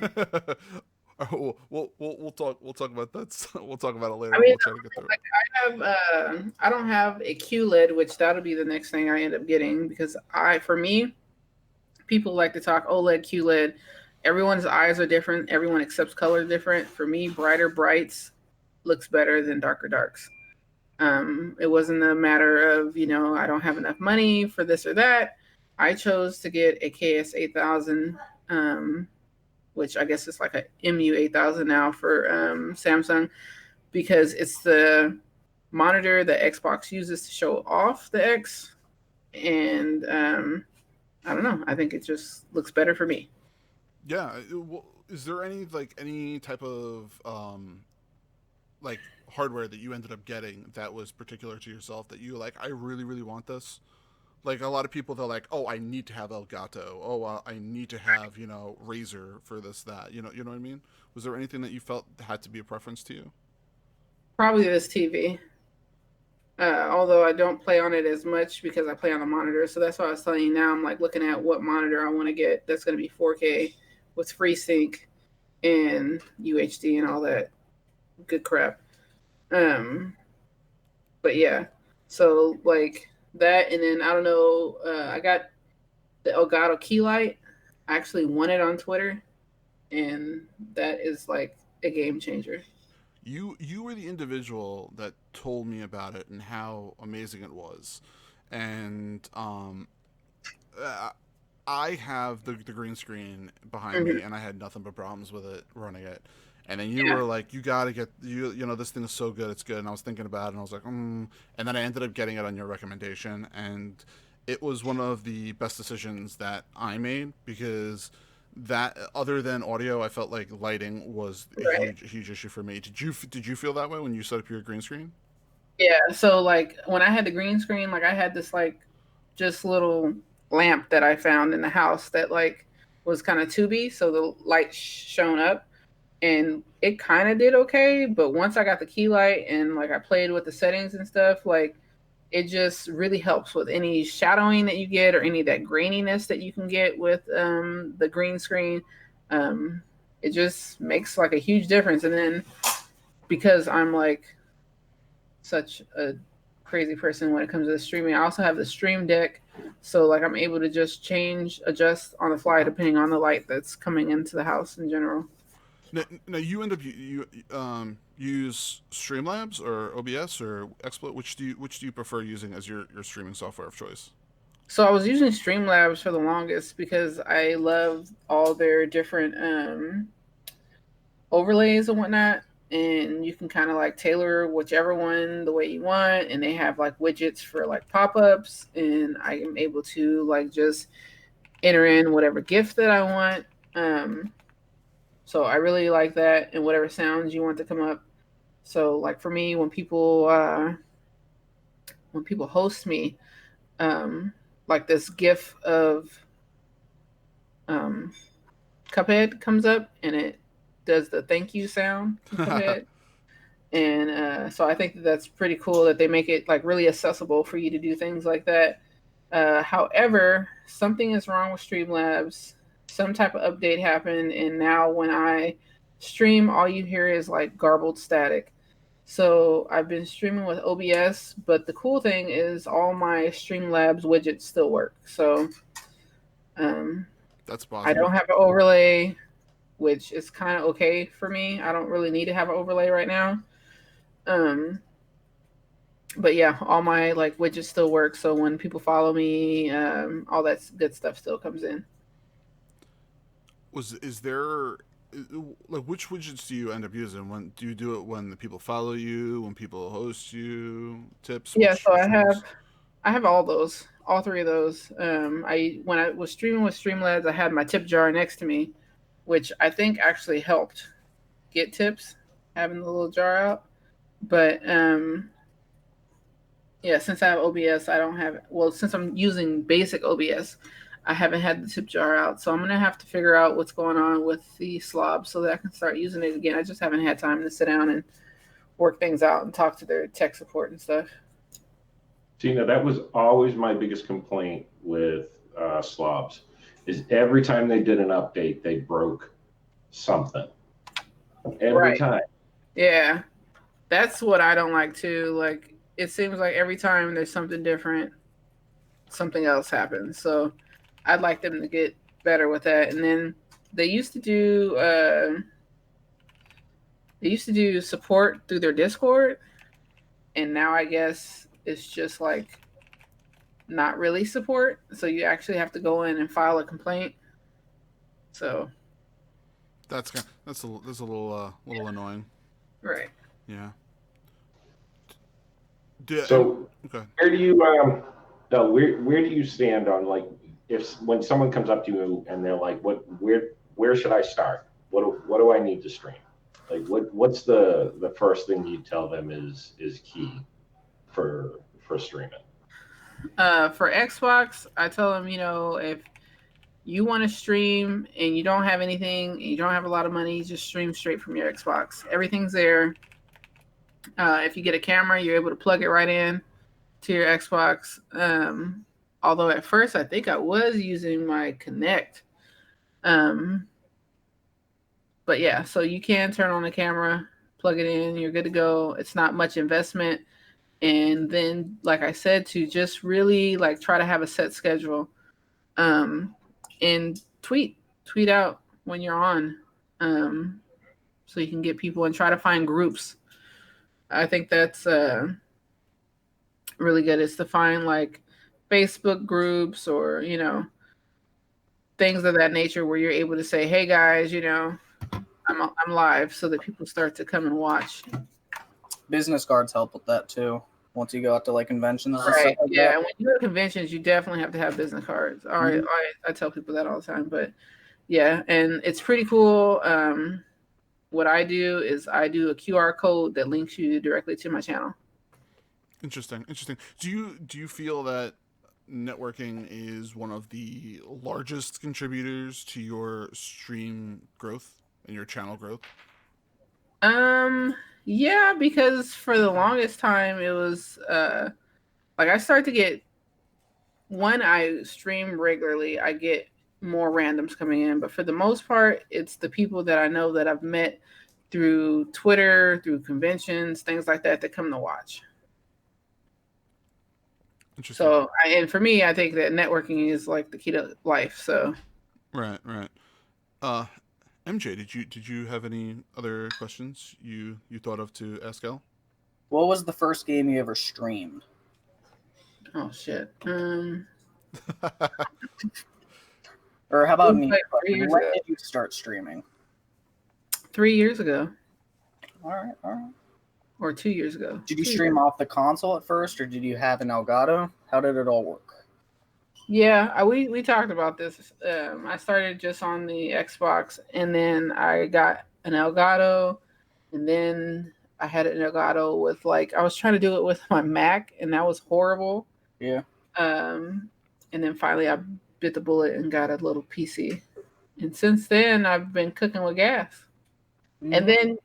We'll talk about that. We'll talk about it later. I mean, we'll try to get through it. I don't have a QLED, which that'll be the next thing I end up getting, because for me, people like to talk OLED, QLED. Everyone's eyes are different. Everyone accepts color different. For me, brighter brights looks better than darker darks. It wasn't a matter of, I don't have enough money for this or that. I chose to get a KS8000, which I guess is like a MU8000 now for Samsung, because it's the monitor that Xbox uses to show off the X. And I don't know. I think it just looks better for me. Yeah. Is there any type of hardware that you ended up getting that was particular to yourself that you like? I really, really want this. Like a lot of people, they're like, "Oh, I need to have Elgato. Oh, I need to have Razer for this, that." You know what I mean? Was there anything that you felt had to be a preference to you? Probably this TV. Although I don't play on it as much because I play on the monitor. So that's why I was telling you now. I'm like looking at what monitor I want to get that's going to be 4K with FreeSync and UHD and all that good crap. But yeah, so like that, and then I don't know. I got the Elgato key light. I actually won it on Twitter, and that is like a game changer. You were the individual that told me about it and how amazing it was, and I have the green screen behind me, and I had nothing but problems with it running it. And then you were like, you gotta get you know, this thing is so good, it's good. And I was thinking about it, and I was like, and then I ended up getting it on your recommendation, and it was one of the best decisions that I made, because that, other than audio, I felt like lighting was a huge issue for me. Did you feel that way when you set up your green screen? Yeah. So like when I had the green screen, like I had this like just little lamp that I found in the house that like was kind of tubey, so the light shone up, and it kind of did okay. But once I got the key light and like I played with the settings and stuff, like it just really helps with any shadowing that you get or any of that graininess that you can get with the green screen. It just makes like a huge difference. And then because I'm like such a crazy person when it comes to the streaming, I also have the Stream Deck, so like I'm able to just adjust on the fly depending on the light that's coming into the house in general. Now you end up use Streamlabs or OBS or XSplit. Which do you prefer using as your streaming software of choice? So I was using Streamlabs for the longest because I love all their different overlays and whatnot, and you can kind of like tailor whichever one the way you want, and they have like widgets for like pop-ups, and I am able to like just enter in whatever GIF that I want. So I really like that, and whatever sounds you want to come up. So like for me, when people host me, like this GIF of Cuphead comes up, and it does the thank you sound from Cuphead. And so I think that's pretty cool that they make it like really accessible for you to do things like that. However, something is wrong with Streamlabs. Some type of update happened, and now when I stream, all you hear is like garbled static. So I've been streaming with OBS, but the cool thing is all my Streamlabs widgets still work. So that's possible. I don't have an overlay, which is kind of okay for me. I don't really need to have an overlay right now. But yeah, all my like widgets still work. So when people follow me, all that good stuff still comes in. Is there like, which widgets do you end up using? When do you do it? When the people follow you? When people host you? Tips? Yeah, so I have all those, all three of those. When I was streaming with Streamlabs, I had my tip jar next to me, which I think actually helped get tips, having the little jar out. But yeah, since I have OBS, I don't have. Well, since I'm using basic OBS, I haven't had the tip jar out, so I'm gonna have to figure out what's going on with the slob so that I can start using it again. I just haven't had time to sit down and work things out and talk to their tech support and stuff. Tina, that was always my biggest complaint with slobs, is every time they did an update, they broke something. Every time. Yeah, that's what I don't like too. Like, it seems like every time there's something different, something else happens. So I'd like them to get better with that. And then they used to do support through their Discord, and now I guess it's just like not really support. So you actually have to go in and file a complaint. So that's a little annoying. Right. Yeah. So okay. Where do you where do you stand on, like, when someone comes up to you and they're like, where should I start? What do I need to stream? Like, what's the first thing you tell them is key for streaming? For Xbox, I tell them, if you want to stream and you don't have anything, and you don't have a lot of money, just stream straight from your Xbox. Everything's there. If you get a camera, you're able to plug it right in. to your Xbox. Although at first I think I was using my Kinect. But yeah, so you can turn on the camera, plug it in, you're good to go. It's not much investment. And then, like I said, to just really like try to have a set schedule, and tweet out when you're on, so you can get people and try to find groups. I think that's really good, is to find like Facebook groups or, things of that nature where you're able to say, hey guys, I'm live, so that people start to come and watch. Business cards help with that too. Once you go out to like conventions, and Right? stuff like Yeah, that. when you go to conventions, you definitely have to have business cards. I tell people that all the time, but yeah, and it's pretty cool. What I do is I do a QR code that links you directly to my channel. Interesting. Do you feel that networking is one of the largest contributors to your stream growth and your channel growth? Yeah, because for the longest time it was like I started to get, when I stream regularly, I get more randoms coming in, but for the most part, it's the people that I know that I've met through Twitter, through conventions, things like that come to watch. Interesting. So, and for me, I think that networking is like the key to life. So, right. MJ, did you have any other questions you thought of to ask Elle? What was the first game you ever streamed? oh shit. Or how about It was me? like 3 years When ago. did you start streaming? 3 years ago, All right. or 2 years ago. Did you 2 stream years. off the console at first, or did you have an Elgato? How did it all work? Yeah, we talked about this. I started just on the Xbox, and then I got an Elgato, and then I had an Elgato with I was trying to do it with my Mac, and that was horrible. Yeah. And then finally I bit the bullet and got a little PC, and since then I've been cooking with gas. Mm-hmm. And then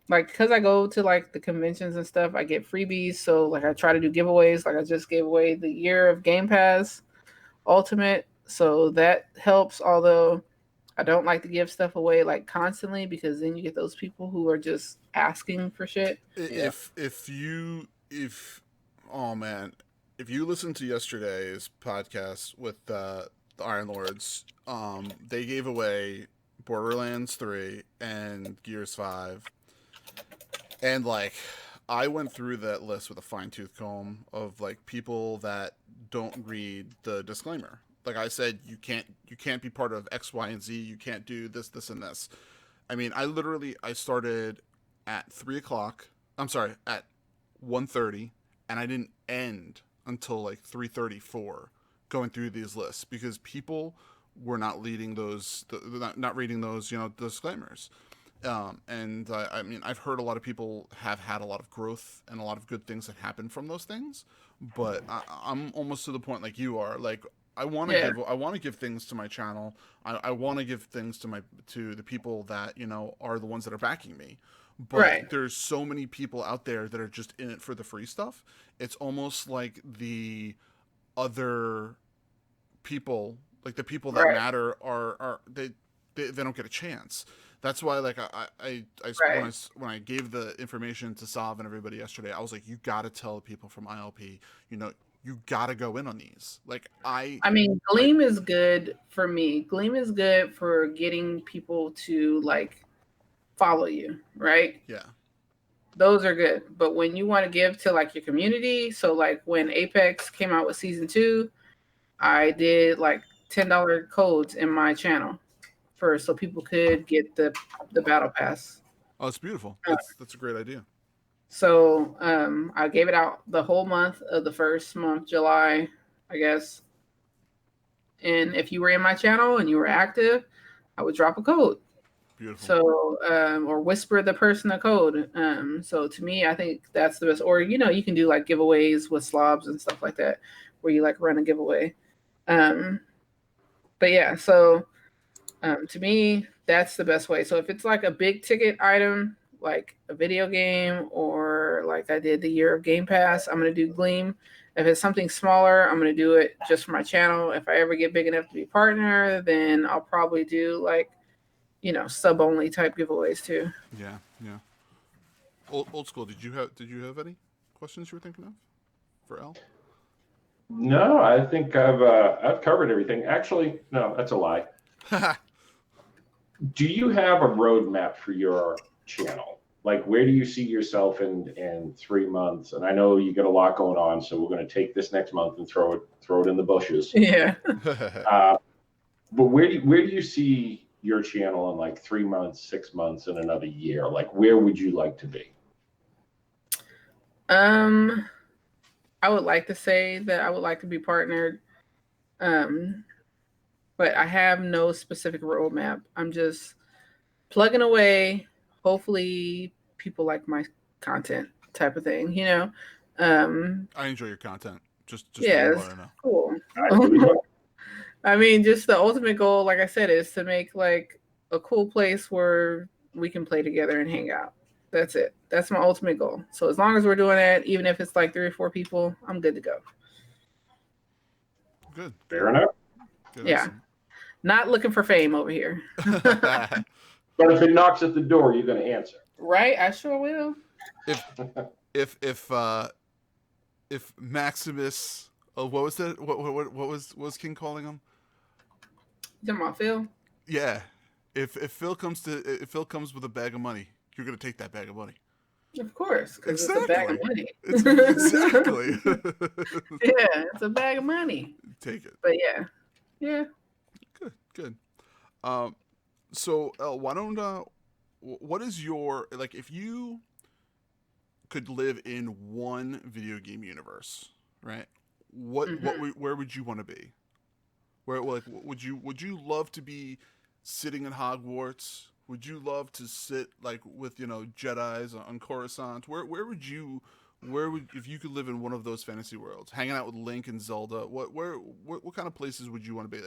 because I go to the conventions and stuff, I get freebies. So I try to do giveaways. I just gave away the year of Game Pass Ultimate, so that helps. Although I don't like to give stuff away constantly, because then you get those people who are just asking for shit. If you listen to yesterday's podcast with the Iron Lords, they gave away Borderlands 3 and Gears 5, and I went through that list with a fine-tooth comb of people that don't read the disclaimer. Like I said, you can't be part of X, Y, and Z. You can't do this, and this. I mean, I started at 3 o'clock. I'm sorry, at 1:30, and I didn't end until 3:34 going through these lists, because people were not reading those disclaimers. And I mean, I've heard a lot of people have had a lot of growth and a lot of good things that happen from those things, but I'm almost to the point like you are. I want to give things to my channel. I want to give things to the people that are the ones that are backing me. But there's so many people out there that are just in it for the free stuff. It's almost like the other people, the people that matter, are they don't get a chance. That's why, when I gave the information to Sav and everybody yesterday, I was like, you got to tell the people from ILP, you got to go in on these. I mean, Gleam is good for me. Gleam is good for getting people to follow you, right? Yeah. Those are good. But when you want to give to your community, so when Apex came out with season 2, I did $10 codes in my channel so people could get the battle pass. Oh, it's beautiful. That's a great idea. So I gave it out the whole month of the first month, July, I guess. And if you were in my channel and you were active, I would drop a code. Beautiful. So or whisper the person a code. So to me, I think that's the best. Or you can do giveaways with slobs and stuff like that, where you run a giveaway. But yeah, so to me, that's the best way. So if it's a big ticket item, like a video game, or like I did the year of Game Pass, I'm going to do Gleam. If it's something smaller, I'm going to do it just for my channel. If I ever get big enough to be partner, then I'll probably do like, sub only type giveaways too. Yeah, yeah. Old school. Did you have any questions you were thinking of for L? No, I think I've covered everything. Actually, no, that's a lie. Do you have a roadmap for your channel? Like, where do you see yourself in 3 months? And I know you got a lot going on, so we're going to take this next month and throw it in the bushes. Yeah. But where do you see your channel in like 3 months, 6 months, and another year? Like, where would you like to be? I would like to say that I would like to be partnered, but I have no specific roadmap. I'm just plugging away. Hopefully, people like my content, type of thing. I enjoy your content. Just yeah, want to know. Cool. I do as well. I mean, just the ultimate goal, like I said, is to make like a cool place where we can play together and hang out. That's it. That's my ultimate goal. So as long as we're doing that, even if it's like 3 or 4 people, I'm good to go. Good. Fair enough. Good, Yeah. awesome. Not looking for fame over here. But if it knocks at the door, you're going to answer. Right? I sure will. If Maximus, what was that? What was King calling him? You talking about Phil? Yeah. If Phil comes with a bag of money, you're gonna take that bag of money. Of course, because Exactly. it's a bag of money. Exactly. Yeah, it's a bag of money. Take it. But yeah. Good. So why don't what is your, like, if you could live in one video game universe, right? Where would you want to be? Where, like, would you love to be sitting in Hogwarts? Would you love to sit like with Jedis on Coruscant? Where would if you could live in one of those fantasy worlds, hanging out with Link and Zelda? What kind of places would you want to be?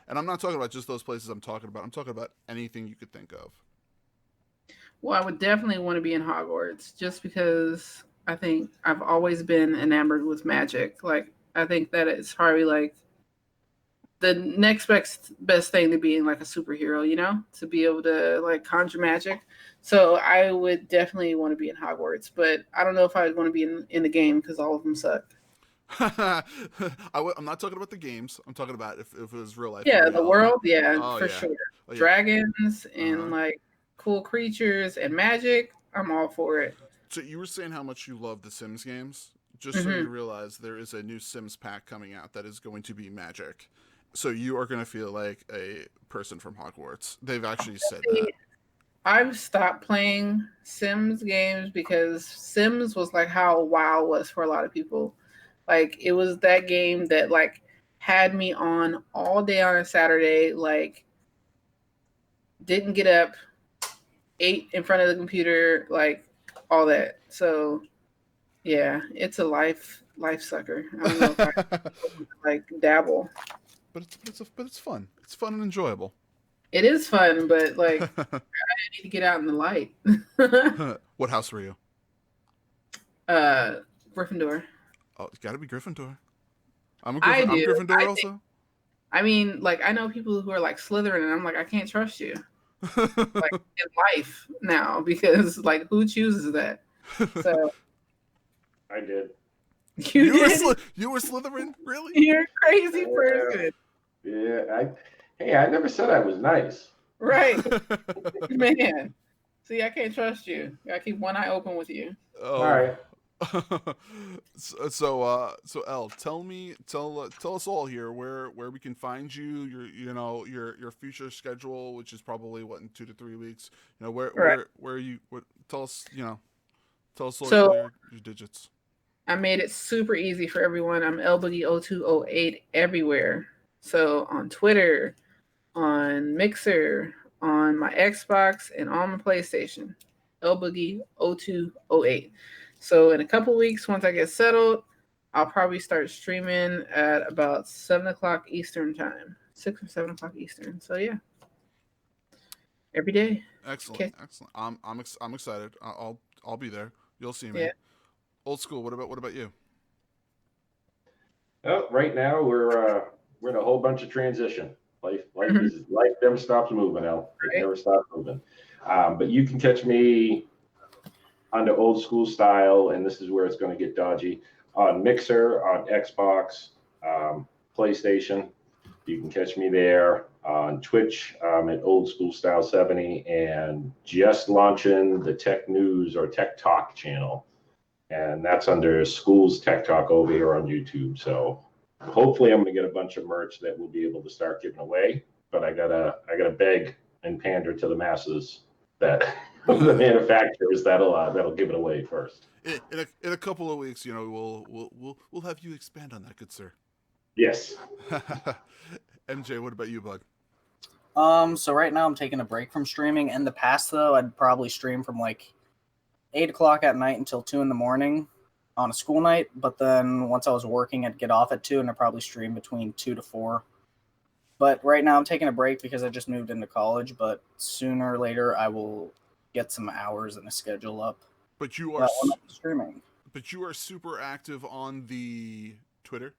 And I'm not talking about just those places. I'm talking about anything you could think of. Well, I would definitely want to be in Hogwarts, just because I think I've always been enamored with magic. Like, I think that it's probably like the next best thing to being like a superhero, to be able to like conjure magic. So I would definitely want to be in Hogwarts, but I don't know if I would want to be in the game because all of them suck. I'm not talking about the games. I'm talking about if it was real life. Yeah, the world, for yeah. sure. Oh, yeah. Dragons and like cool creatures and magic, I'm all for it. So you were saying how much you love the Sims games. Just so you realize, there is a new Sims pack coming out that is going to be magic. So you are going to feel like a person from Hogwarts. They've actually said that. I've stopped playing Sims games because Sims was like how WoW was for a lot of people. Like, it was that game that like had me on all day on a Saturday, like didn't get up, ate in front of the computer, like all that. So yeah, it's a life sucker. I don't know if I like dabble. But it's fun. It's fun and enjoyable. It is fun, but like I need to get out in the light. What house were you? Gryffindor. Oh, it's got to be Gryffindor. I'm I'm Gryffindor also. I mean, like, I know people who are like Slytherin, and I'm like, I can't trust you. Like, in life now, because like, who chooses that? So I did. You were Slytherin, really? You're a crazy person. Yeah, I never said I was nice. Right. Man. See, I can't trust you. I keep one eye open with you. Oh. All right. So Elle, tell us all here where we can find you, your future schedule, which is probably in 2 to 3 weeks. Where you tell us all your digits. I made it super easy for everyone. I'm Lboogie0208 everywhere. So on Twitter, on Mixer, on my Xbox, and on my PlayStation. Lboogie0208. So in a couple weeks, once I get settled, I'll probably start streaming at about 7 o'clock Eastern time. 6 or 7 o'clock Eastern. So yeah. Every day. Excellent, Okay. excellent. I'm excited. I'll be there. You'll see me. Yeah. Old school. What about you? Oh, right now we're in a whole bunch of transition. Life never stops moving, El. It Right. never stops moving. But you can catch me on the old school style, and this is where it's going to get dodgy, on Mixer, on Xbox, PlayStation. You can catch me there on Twitch at Old School Style 70, and just launching the Tech News or Tech Talk channel, and that's under Schools Tech Talk over here on YouTube. So hopefully, I'm going to get a bunch of merch that we'll be able to start giving away. But I gotta beg and pander to the masses that the manufacturers that'll give it away first. In a couple of weeks, we'll have you expand on that, good sir. Yes. MJ, what about you, bud? So right now I'm taking a break from streaming. In the past, though, I'd probably stream from like 8 o'clock at night until 2 in the morning on a school night. But then once I was working, I'd get off at 2, and I'd probably stream between 2 to 4. But right now I'm taking a break because I just moved into college. But sooner or later, I will get some hours and a schedule up. But you are streaming. But you are super active on the Twitter.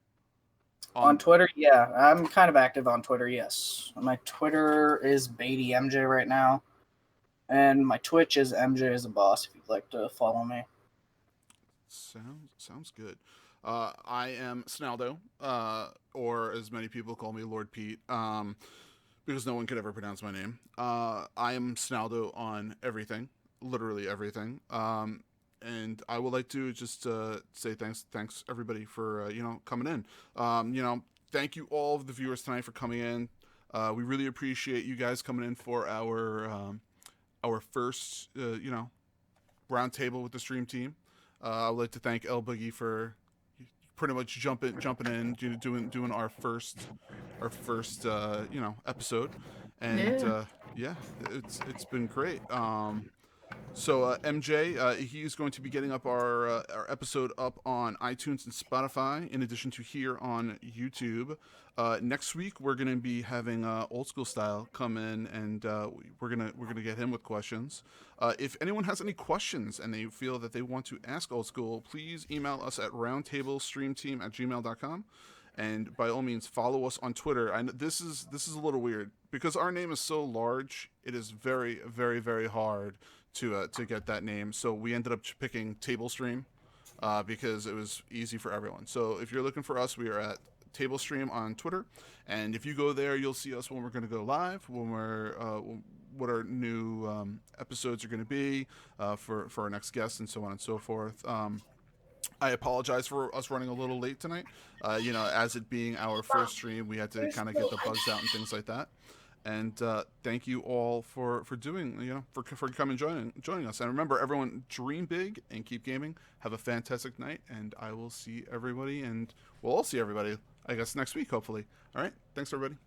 On Twitter, yeah. I'm kind of active on Twitter, yes. My Twitter is BeattyMJ right now. And my Twitch is MJ is a boss if you'd like to follow me. Sounds good. I am Snaldo, or as many people call me, Lord Pete, because no one could ever pronounce my name. I am Snaldo on everything, literally everything. And I would like to just say thanks everybody for coming in. Thank you all of the viewers tonight for coming in. We really appreciate you guys coming in for our first roundtable with the stream team. I would like to thank Lboogie for pretty much jumping in, doing our first episode, and it's been great. So MJ, he's going to be getting up our episode up on iTunes and Spotify, in addition to here on YouTube. Next week we're going to be having Old School Style come in, and we're gonna get him with questions. If anyone has any questions and they feel that they want to ask Old School, please email us at roundtablestreamteam@gmail.com. And by all means, follow us on Twitter. And this is a little weird because our name is so large. It is very, very, very hard to get that name. So we ended up picking TableStream because it was easy for everyone. So if you're looking for us, we are at TableStream on Twitter. And if you go there, you'll see us when we're going to go live, when we're what our new episodes are going to be for our next guest, and so on and so forth. I apologize for us running a little late tonight. As it being our first stream, we had to kind of get the bugs out and things like that. And thank you all for doing, for coming joining us. And remember, everyone, dream big and keep gaming. Have a fantastic night, and I will see everybody, and we'll all see everybody, I guess, next week, hopefully. All right, thanks, everybody.